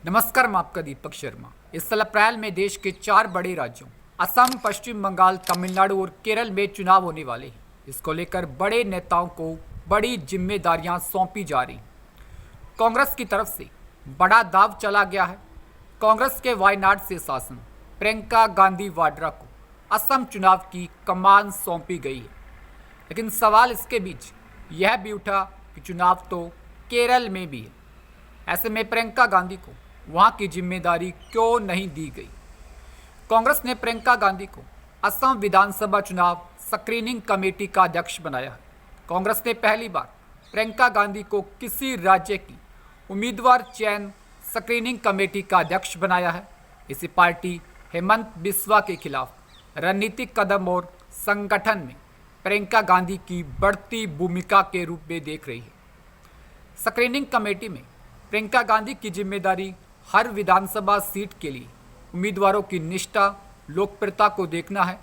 नमस्कार, मैं आपका दीपक शर्मा। इस साल अप्रैल में देश के 4 बड़े राज्यों असम, पश्चिम बंगाल, तमिलनाडु और केरल में चुनाव होने वाले हैं। इसको लेकर बड़े नेताओं को बड़ी जिम्मेदारियां सौंपी जा रही। कांग्रेस की तरफ से बड़ा दाव चला गया है। कांग्रेस के वायनाड से शासन प्रियंका गांधी वाड्रा को असम चुनाव की कमान सौंपी गई है। लेकिन सवाल इसके बीच यह भी उठा कि चुनाव तो केरल में भी है। ऐसे में प्रियंका गांधी को वहां की जिम्मेदारी क्यों नहीं दी गई? कांग्रेस ने प्रियंका गांधी को असम विधानसभा चुनाव स्क्रीनिंग कमेटी का अध्यक्ष बनाया है। कांग्रेस ने पहली बार प्रियंका गांधी को किसी राज्य की उम्मीदवार चयन स्क्रीनिंग कमेटी का अध्यक्ष बनाया है। इसी पार्टी हेमंत बिस्वा के खिलाफ रणनीतिक कदम और संगठन में प्रियंका गांधी की बढ़ती भूमिका के रूप में देख रही है। स्क्रीनिंग कमेटी में प्रियंका गांधी की जिम्मेदारी हर विधानसभा सीट के लिए उम्मीदवारों की निष्ठा, लोकप्रियता को देखना है।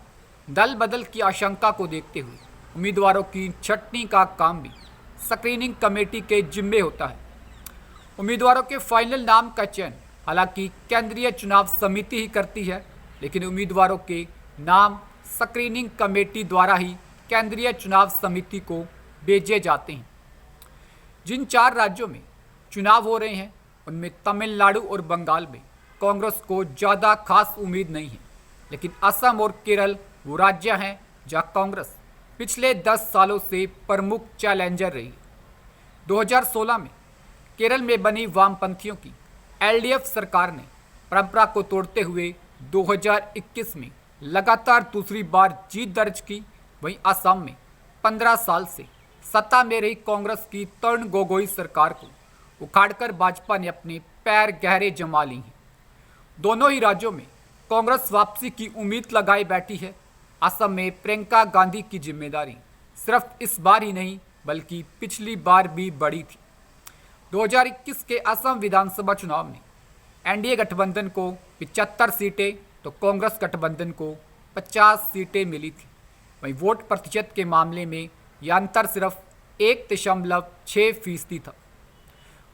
दल बदल की आशंका को देखते हुए उम्मीदवारों की छंटनी का काम भी स्क्रीनिंग कमेटी के जिम्मे होता है। उम्मीदवारों के फाइनल नाम का चयन हालांकि केंद्रीय चुनाव समिति ही करती है, लेकिन उम्मीदवारों के नाम स्क्रीनिंग कमेटी द्वारा ही केंद्रीय चुनाव समिति को भेजे जाते हैं। जिन 4 राज्यों में चुनाव हो रहे हैं उनमें तमिलनाडु और बंगाल में कांग्रेस को ज़्यादा खास उम्मीद नहीं है, लेकिन असम और केरल वो राज्य हैं जहां कांग्रेस पिछले 10 सालों से प्रमुख चैलेंजर रही है। 2016 में केरल में बनी वामपंथियों की एलडीएफ सरकार ने परंपरा को तोड़ते हुए 2021 में लगातार दूसरी बार जीत दर्ज की। वहीं असम में 15 साल से सत्ता में रही कांग्रेस की तरुण गोगोई सरकार को उखाड़कर भाजपा ने अपने पैर गहरे जमा ली हैं। दोनों ही राज्यों में कांग्रेस वापसी की उम्मीद लगाई बैठी है। असम में प्रियंका गांधी की जिम्मेदारी सिर्फ इस बार ही नहीं बल्कि पिछली बार भी बड़ी थी। 2021 के असम विधानसभा चुनाव में एनडीए गठबंधन को 75 सीटें तो कांग्रेस गठबंधन को 50 सीटें मिली थी। वहीं वोट प्रतिशत के मामले में यह अंतर सिर्फ 1.6% था।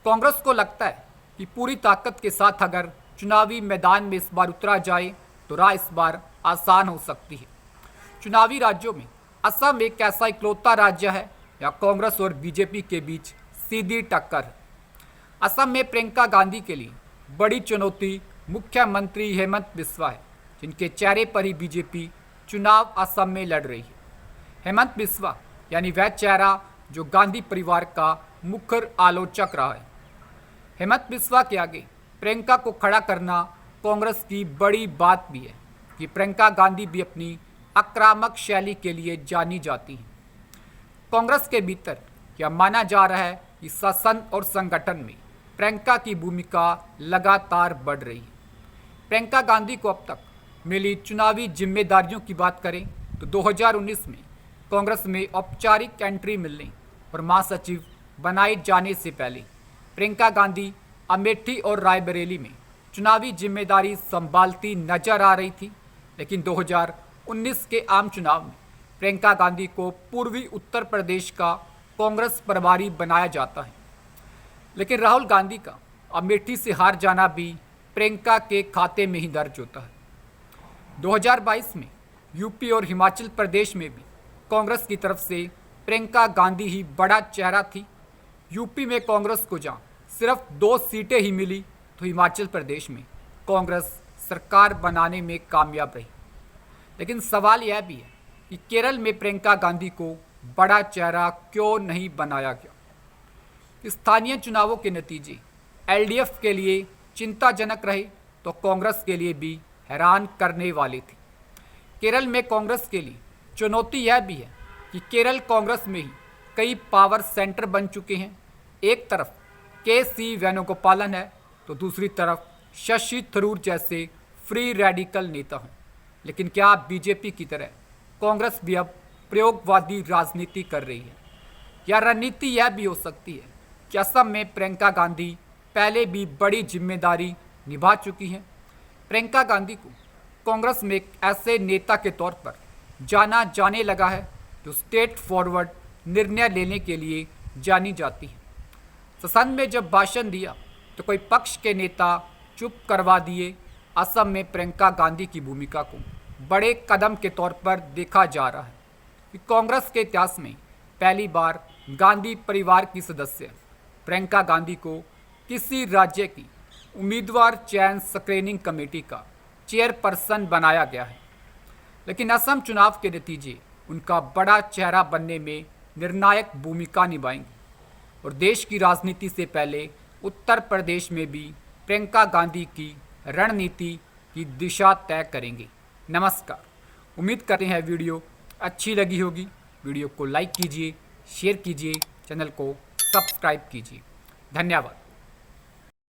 कांग्रेस को लगता है कि पूरी ताकत के साथ अगर चुनावी मैदान में इस बार उतरा जाए तो राह इस बार आसान हो सकती है। चुनावी राज्यों में असम एक ऐसा इकलौता राज्य है या कांग्रेस और बीजेपी के बीच सीधी टक्कर है। असम में प्रियंका गांधी के लिए बड़ी चुनौती मुख्यमंत्री हेमंत बिस्वा है, जिनके चेहरे पर ही बीजेपी चुनाव असम में लड़ रही है। हेमंत बिस्वा यानी वह चेहरा जो गांधी परिवार का मुखर आलोचक रहा है। हेमंत बिस्वा के आगे प्रियंका को खड़ा करना कांग्रेस की बड़ी बात भी है कि प्रियंका गांधी भी अपनी आक्रामक शैली के लिए जानी जाती हैं। कांग्रेस के भीतर यह माना जा रहा है कि शासन और संगठन में प्रियंका की भूमिका लगातार बढ़ रही है। प्रियंका गांधी को अब तक मिली चुनावी जिम्मेदारियों की बात करें तो 2019 में कांग्रेस में औपचारिक एंट्री मिलने और महासचिव बनाए जाने से पहले प्रियंका गांधी अमेठी और रायबरेली में चुनावी जिम्मेदारी संभालती नजर आ रही थी। लेकिन 2019 के आम चुनाव में प्रियंका गांधी को पूर्वी उत्तर प्रदेश का कांग्रेस प्रभारी बनाया जाता है। लेकिन राहुल गांधी का अमेठी से हार जाना भी प्रियंका के खाते में ही दर्ज होता है। 2022 में यूपी और हिमाचल प्रदेश में भी कांग्रेस की तरफ से प्रियंका गांधी ही बड़ा चेहरा थी। यूपी में कांग्रेस को जहां सिर्फ 2 सीटें ही मिली तो हिमाचल प्रदेश में कांग्रेस सरकार बनाने में कामयाब रही। लेकिन सवाल यह भी है कि केरल में प्रियंका गांधी को बड़ा चेहरा क्यों नहीं बनाया गया? स्थानीय चुनावों के नतीजे एलडीएफ के लिए चिंताजनक रहे तो कांग्रेस के लिए भी हैरान करने वाले थे। केरल में कांग्रेस के लिए चुनौती यह भी है कि केरल कांग्रेस में ही कई पावर सेंटर बन चुके हैं। एक तरफ के.सी. वेणुगोपालन है तो दूसरी तरफ शशि थरूर जैसे फ्री रेडिकल नेता हैं। लेकिन क्या बीजेपी की तरह कांग्रेस भी अब प्रयोगवादी राजनीति कर रही है? या रणनीति यह भी हो सकती है कि असम में प्रियंका गांधी पहले भी बड़ी जिम्मेदारी निभा चुकी हैं। प्रियंका गांधी को कांग्रेस में एक ऐसे नेता के तौर पर जाना जाने लगा है जो स्टेट फॉरवर्ड निर्णय लेने के लिए जानी जाती है। ससन में जब भाषण दिया तो कोई पक्ष के नेता चुप करवा दिए। असम में प्रियंका गांधी की भूमिका को बड़े कदम के तौर पर देखा जा रहा है कि कांग्रेस के इतिहास में पहली बार गांधी परिवार की सदस्य प्रियंका गांधी को किसी राज्य की उम्मीदवार चयन स्क्रीनिंग कमेटी का चेयरपर्सन बनाया गया है। लेकिन असम चुनाव के नतीजे उनका बड़ा चेहरा बनने में निर्णायक भूमिका निभाएंगे और देश की राजनीति से पहले उत्तर प्रदेश में भी प्रियंका गांधी की रणनीति की दिशा तय करेंगे। नमस्कार, उम्मीद करते हैं वीडियो अच्छी लगी होगी। वीडियो को लाइक कीजिए, शेयर कीजिए, चैनल को सब्सक्राइब कीजिए। धन्यवाद।